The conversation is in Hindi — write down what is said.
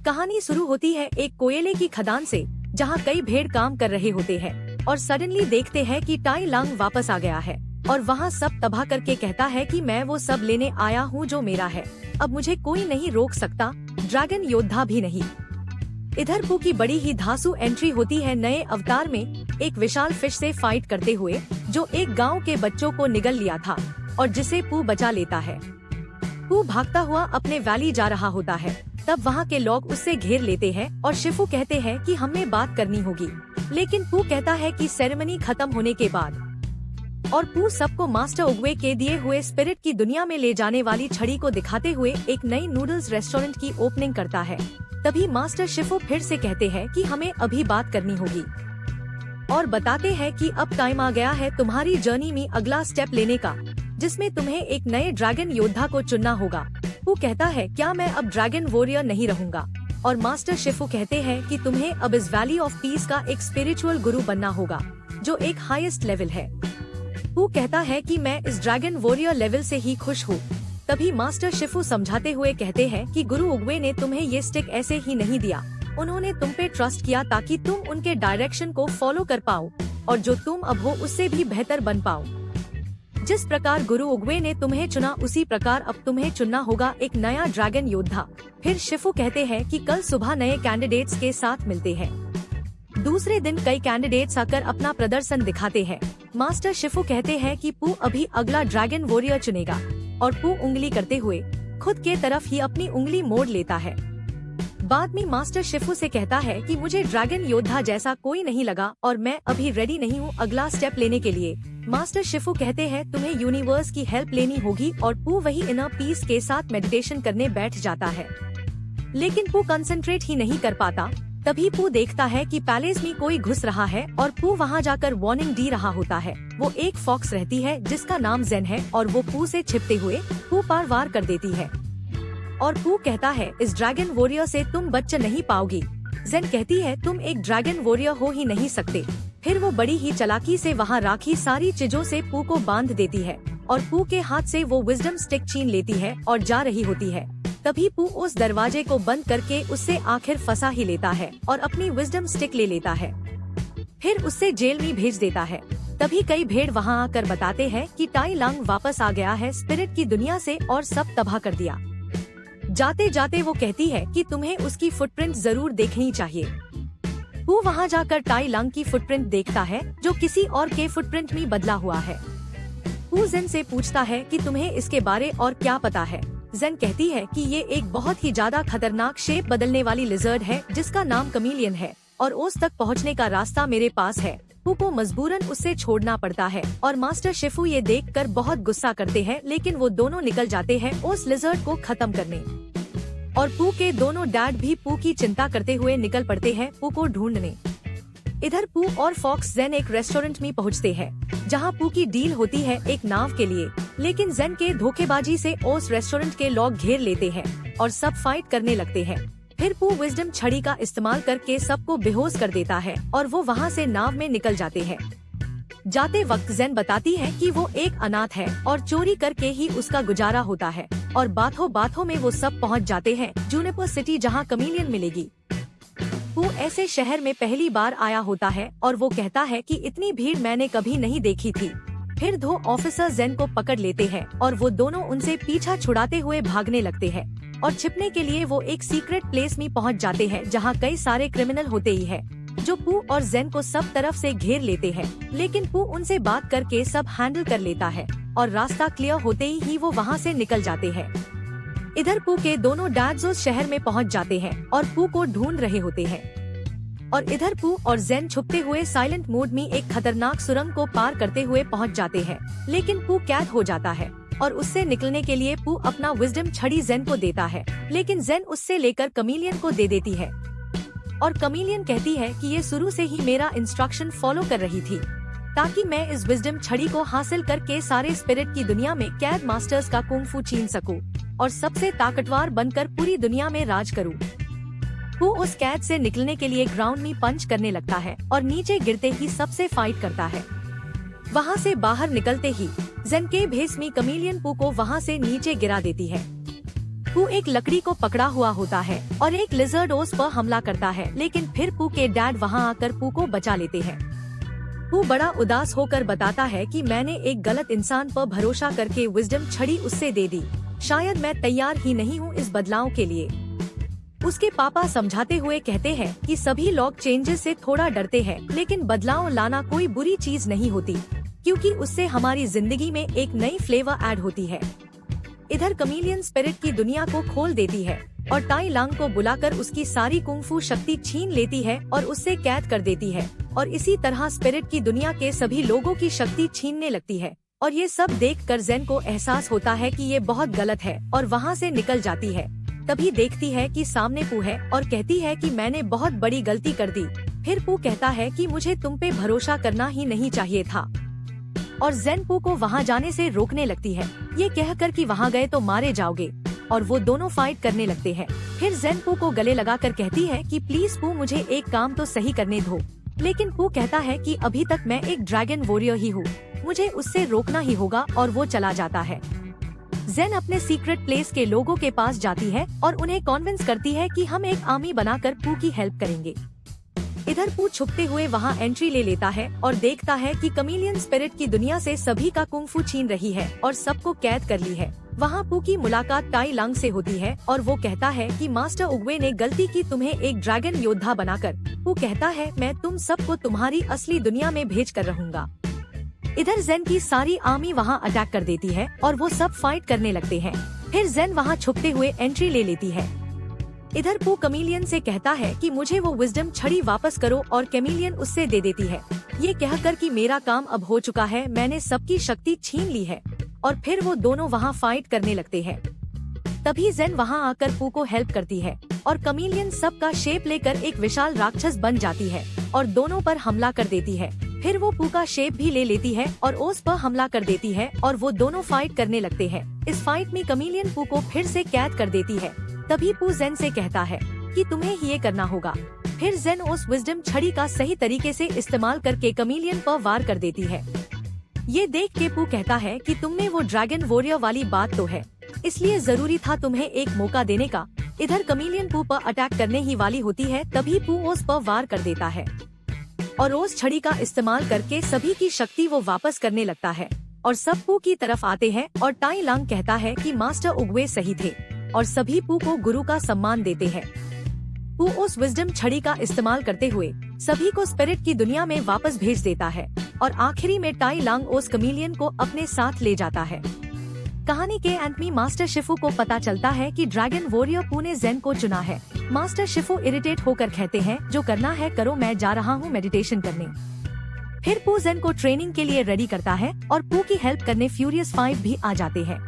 कहानी शुरू होती है एक कोयले की खदान से, जहां कई भेड़ काम कर रहे होते हैं और सडनली देखते हैं कि टाई लांग वापस आ गया है और वहां सब तबाह करके कहता है कि मैं वो सब लेने आया हूं जो मेरा है, अब मुझे कोई नहीं रोक सकता, ड्रैगन योद्धा भी नहीं। इधर पू की बड़ी ही धांसू एंट्री होती है नए अवतार में, एक विशाल फिश से फाइट करते हुए जो एक गांव के बच्चों को निगल लिया था और जिसे पू बचा लेता है। पू भागता हुआ अपने वैली जा रहा होता है, तब वहाँ के लोग उससे घेर लेते हैं और शिफू कहते हैं कि हमें बात करनी होगी, लेकिन पू कहता है कि सेरेमनी खत्म होने के बाद। और पू सबको मास्टर उगवे के दिए हुए स्पिरिट की दुनिया में ले जाने वाली छड़ी को दिखाते हुए एक नई नूडल्स रेस्टोरेंट की ओपनिंग करता है। तभी मास्टर शिफू फिर से कहते हैं कि हमें अभी बात करनी होगी और बताते हैं कि अब टाइम आ गया है तुम्हारी जर्नी में अगला स्टेप लेने का, जिसमें तुम्हें एक नए ड्रैगन योद्धा को चुनना होगा। पू कहता है क्या मैं अब ड्रैगन वॉरियर नहीं रहूंगा, और मास्टर शिफू कहते हैं कि तुम्हें अब इस वैली ऑफ पीस का एक स्पिरिचुअल गुरु बनना होगा जो एक हाईएस्ट लेवल है। पू कहता है कि मैं इस ड्रैगन वॉरियर लेवल से ही खुश हूँ। तभी मास्टर शिफू समझाते हुए कहते हैं कि गुरु उगवे ने तुम्हें ये स्टिक ऐसे ही नहीं दिया, उन्होंने तुम पे ट्रस्ट किया ताकि तुम उनके डायरेक्शन को फॉलो कर पाओ और जो तुम अब हो उससे भी बेहतर बन पाओ। जिस प्रकार गुरु उगवे ने तुम्हें चुना उसी प्रकार अब तुम्हें चुनना होगा एक नया ड्रैगन योद्धा। फिर शिफू कहते हैं कि कल सुबह नए कैंडिडेट्स के साथ मिलते हैं। दूसरे दिन कई कैंडिडेट्स आकर अपना प्रदर्शन दिखाते हैं। मास्टर शिफू कहते हैं कि पू अभी अगला ड्रैगन वॉरियर चुनेगा और पू उंगली करते हुए खुद के तरफ ही अपनी उंगली मोड़ लेता है। बाद में मास्टर शिफू से कहता है कि मुझे ड्रैगन योद्धा जैसा कोई नहीं लगा और मैं अभी रेडी नहीं हूँ अगला स्टेप लेने के लिए। मास्टर शिफू कहते हैं तुम्हें यूनिवर्स की हेल्प लेनी होगी और पू वही इनर पीस के साथ मेडिटेशन करने बैठ जाता है, लेकिन पू कंसंट्रेट ही नहीं कर पाता। तभी पू देखता है कि पैलेस में कोई घुस रहा है और पू वहाँ जाकर वार्निंग दे रहा होता है। वो एक फॉक्स रहती है जिसका नाम जेन है और वो पू से छिपते हुए पू पर वार कर देती है और पू कहता है इस ड्रैगन वॉरियर से तुम बच नहीं पाओगी। जेन कहती है तुम एक ड्रैगन वॉरियर हो ही नहीं सकते। फिर वो बड़ी ही चालाकी से वहाँ राखी सारी चीजों से पू को बांध देती है और पू के हाथ से वो विजडम स्टिक छीन लेती है और जा रही होती है। तभी पू उस दरवाजे को बंद करके उससे आखिर फंसा ही लेता है और अपनी विजडम स्टिक ले लेता है, फिर उससे जेल में भेज देता है। तभी कई भेड़ वहाँ आकर बताते हैं कि टाई लांग वापस आ गया है स्पिरिट की दुनिया से और सब तबाह कर दिया। जाते जाते वो कहती है कि तुम्हें उसकी फुटप्रिंट जरूर देखनी चाहिए। पू वहाँ जाकर टाई लांग की फुटप्रिंट देखता है जो किसी और के फुटप्रिंट में बदला हुआ है। पू जेन से पूछता है कि तुम्हें इसके बारे और क्या पता है। जेन कहती है कि ये एक बहुत ही ज्यादा खतरनाक शेप बदलने वाली लिजर्ड है जिसका नाम कमीलियन है और ओस तक पहुँचने का रास्ता मेरे पास है। पू को मजबूरन उससे छोड़ना पड़ता है और मास्टर शिफू ये देखकर बहुत गुस्सा करते हैं, लेकिन वो दोनों निकल जाते हैं उस लिजर्ड को खत्म करने। और पू के दोनों डैड भी पू की चिंता करते हुए निकल पड़ते हैं पू को ढूंढने। इधर पू और फॉक्स जेन एक रेस्टोरेंट में पहुंचते हैं जहां पू की डील होती है एक नाव के लिए, लेकिन जेन के धोखेबाजी से उस रेस्टोरेंट के लोग घेर लेते हैं और सब फाइट करने लगते हैं। फिर पू विजडम छड़ी का इस्तेमाल करके सबको बेहोश कर देता है और वो वहाँ से नाव में निकल जाते हैं। जाते वक्त जेन बताती है कि वो एक अनाथ है और चोरी करके ही उसका गुजारा होता है और बातों बातों में वो सब पहुँच जाते हैं जूनिपर सिटी जहाँ कमीलियन मिलेगी। पू ऐसे शहर में पहली बार आया होता है और वो कहता है कि इतनी भीड़ मैंने कभी नहीं देखी थी। फिर दो ऑफिसर जेन को पकड़ लेते हैं और वो दोनों उनसे पीछा छुड़ाते हुए भागने लगते हैं और छिपने के लिए वो एक सीक्रेट प्लेस में पहुंच जाते हैं जहां कई सारे क्रिमिनल होते ही है जो पू और जेन को सब तरफ से घेर लेते हैं, लेकिन पू उनसे बात करके सब हैंडल कर लेता है और रास्ता क्लियर होते ही वो वहां से निकल जाते हैं। इधर पू के दोनों डैड्स उस शहर में पहुंच जाते हैं और पू को ढूंढ रहे होते हैं और इधर पू और जेन छुपते हुए साइलेंट मोड में एक खतरनाक सुरंग को पार करते हुए पहुंच जाते हैं, लेकिन पू कैद हो जाता है और उससे निकलने के लिए पू अपना विजडम छड़ी जेन को देता है, लेकिन जेन उससे लेकर कमीलियन को दे देती है और कमीलियन कहती है कि ये शुरू से ही मेरा इंस्ट्रक्शन फॉलो कर रही थी ताकि मैं इस विजडम छड़ी को हासिल करके सारे स्पिरिट की दुनिया में कैद मास्टर्स का कुंग-फू छीन सकूं और सबसे ताकतवर बनकर पूरी दुनिया में राज करूं। वो उस कैद से निकलने के लिए ग्राउंड में पंच करने लगता है और नीचे गिरते ही सबसे फाइट करता है। वहाँ से बाहर निकलते ही जेन के भेस में कमीलियन पू को वहाँ से नीचे गिरा देती है। पू एक लकड़ी को पकड़ा हुआ होता है और एक लिजर्ड ओस पर हमला करता है, लेकिन फिर पू के डैड वहां आकर पू को बचा लेते हैं। पू बड़ा उदास होकर बताता है कि मैंने एक गलत इंसान पर भरोसा करके विजडम छड़ी उससे दे दी। शायद मैं तैयार ही नहीं हूँ इस बदलाव के लिए। उसके पापा समझाते हुए कहते हैं कि सभी लोग चेंजेस से थोड़ा डरते हैं, लेकिन बदलाव लाना कोई बुरी चीज नहीं होती, क्योंकि उससे हमारी जिंदगी में एक नई फ्लेवर ऐड होती है। इधर कमीलियन स्पिरिट की दुनिया को खोल देती है और टाई लांग को बुलाकर उसकी सारी कुंफू शक्ति छीन लेती है और उससे कैद कर देती है, और इसी तरह स्पिरिट की दुनिया के सभी लोगों की शक्ति छीनने लगती है। और ये सब देखकर जेन को एहसास होता है कि ये बहुत गलत है और वहाँ से निकल जाती है। तभी देखती है कि सामने पू है और कहती है कि मैंने बहुत बड़ी गलती कर दी। फिर पू कहता है कि मुझे तुम पे भरोसा करना ही नहीं चाहिए था, और जेन पू को वहाँ जाने से रोकने लगती है, ये कहकर कि वहाँ गए तो मारे जाओगे, और वो दोनों फाइट करने लगते हैं। फिर जेन पू को गले लगाकर कहती है कि प्लीज पू मुझे एक काम तो सही करने दो, लेकिन पू कहता है कि अभी तक मैं एक ड्रैगन वॉरियर ही हूँ, मुझे उससे रोकना ही होगा, और वो चला जाता है। जेन अपने सीक्रेट प्लेस के लोगों के पास जाती है और उन्हें कॉन्विंस करती है कि हम एक आर्मी बनाकर पू की हेल्प करेंगे। इधर पू छुपते हुए वहाँ एंट्री ले लेता है और देखता है कि कमीलियन स्पिरिट की दुनिया से सभी का कुंफू छीन रही है और सबको कैद कर ली है। वहाँ पू की मुलाकात टाई लांग से होती है और वो कहता है कि मास्टर उग्वे ने गलती की तुम्हें एक ड्रैगन योद्धा बनाकर। पू कहता है मैं तुम सबको तुम्हारी असली दुनिया में भेज कर रहूँगा। इधर जेन की सारी आर्मी वहाँ अटैक कर देती है और वो सब फाइट करने लगते हैं। फिर जेन वहाँ छुपते हुए एंट्री ले लेती है। इधर पू कमीलियन से कहता है कि मुझे वो विजडम छड़ी वापस करो, और कमीलियन उससे दे देती है, ये कहकर कि मेरा काम अब हो चुका है, मैंने सबकी शक्ति छीन ली है। और फिर वो दोनों वहाँ फाइट करने लगते हैं। तभी जेन वहाँ आकर पू को हेल्प करती है और कमीलियन सबका शेप लेकर एक विशाल राक्षस बन जाती है और दोनों पर हमला कर देती है। फिर वो पू का शेप भी ले लेती है और ओस पर हमला कर देती है और वो दोनों फाइट करने लगते हैं। इस फाइट में कमीलियन पू को फिर से कैद कर देती है। तभी पू जेन से कहता है कि तुम्हें ही ये करना होगा। फिर जेन उस विजडम छड़ी का सही तरीके से इस्तेमाल करके कमीलियन पर वार कर देती है। ये देख के पू कहता है कि तुमने वो ड्रैगन वॉरियर वाली बात तो है, इसलिए जरूरी था तुम्हें एक मौका देने का। इधर कमीलियन पू पर अटैक करने ही वाली होती है, तभी पू ओस पर वार कर देता है और ओस छड़ी का इस्तेमाल करके सभी की शक्ति वो वापस करने लगता है और सब पू की तरफ आते हैं। और टाई लांग कहता है कि मास्टर उग्वे सही थे और सभी पू को गुरु का सम्मान देते हैं। पू उस विजडम छड़ी का इस्तेमाल करते हुए सभी को स्पिरिट की दुनिया में वापस भेज देता है और आखिरी में टाई लांग उस कमीलियन को अपने साथ ले जाता है। कहानी के अंत में मास्टर शिफू को पता चलता है कि ड्रैगन वॉरियर पू ने जेन को चुना है। मास्टर शिफू इरिटेट होकर कहते हैं जो करना है करो, मैं जा रहा हूँ मेडिटेशन करने। फिर पू जेन को ट्रेनिंग के लिए रेडी करता है और पू की हेल्प करने फ्यूरियस 5 भी आ जाते हैं।